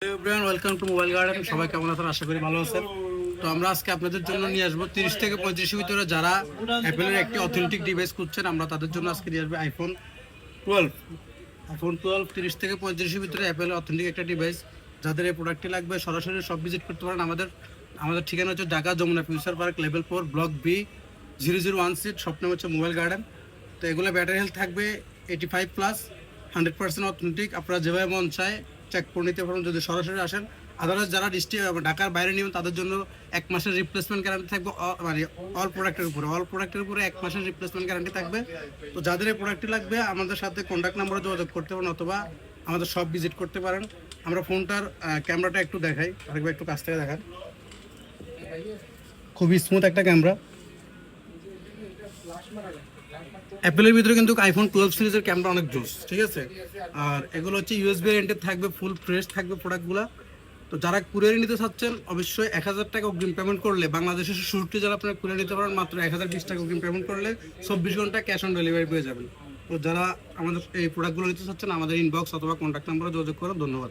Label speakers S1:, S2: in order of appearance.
S1: Everyone welcome to mobile garden. সবাই কেমন আছেন? আশা করি ভালো আছেন। তো আমরা আজকে আপনাদের জন্য নিয়ে আসবো 30 থেকে 35 ভিতরে যারা অ্যাপেলের একটি অথেন্টিক ডিভাইস খুঁজছেন, আমরা তাদের জন্য আজকে নিয়ে আসবো আইফোন 12 30 থেকে 35 ভিতরে অ্যাপেলের অথেন্টিক একটা ডিভাইস। যাদের এই প্রোডাক্টটি লাগবে সরাসরি সব ভিজিট করতে পারেন। আমাদের ঠিকানা হচ্ছে Dhaka Jamuna future park level 4 block B 001 স্বপ্ন হচ্ছে মোবাইল গার্ডেন। তো এগুলো ব্যাটারি হেলথ থাকবে 85+, 100% অথেন্টিক। আপনারা যেভাবে মন চায় চেক করে নিতে পারেন যদি সরাসরি আসেন। আদারওয়াইজ যারা ঢাকার বাইরে নেবেন তাদের জন্য 1 মাসের রিপ্লেসমেন্ট গ্যারান্টি থাকবে, মানে অল প্রোডাক্টের উপরে 1 মাসের রিপ্লেসমেন্ট গ্যারান্টি থাকবে। তো যাদের এই প্রোডাক্টটি লাগবে আমাদের সাথে কন্ট্যাক্ট নাম্বারে যোগাযোগ করতে পারেন অথবা আমাদের শপ ভিজিট করতে পারেন। আমরা ফোনটার ক্যামেরাটা একটু দেখাই, আরেকবার একটু কাছ থেকে দেখান। খুবই স্মুথ একটা ক্যামেরা। অ্যাপেলের ভিতরে কিন্তু আইফোন 12 সিরিজের ক্যামেরা অনেক জোস, ঠিক আছে। আর এগুলো হচ্ছে ইউএসবি রেন্টেড থাকবে, ফুল ফ্রেশ থাকবে প্রোডাক্টগুলো। তো যারা কুরিয়ারে নিতে চাচ্ছেন অবশ্যই 1000 টাকা অগ্রিম পেমেন্ট করলে, বাংলাদেশের শুরুতে যারা আপনারা কুরিয়ার নিতে পারেন মাত্র 1020 টাকা অগ্রিম পেমেন্ট করলে 24 ঘন্টা ক্যাশ অন ডেলিভারি পেয়ে যাবেন। তো যারা আমাদের এই প্রোডাক্টগুলো নিতে চাচ্ছেন আমাদের ইনবক্স অথবা কন্ট্যাক্ট নাম্বারে যোগাযোগ করুন। ধন্যবাদ।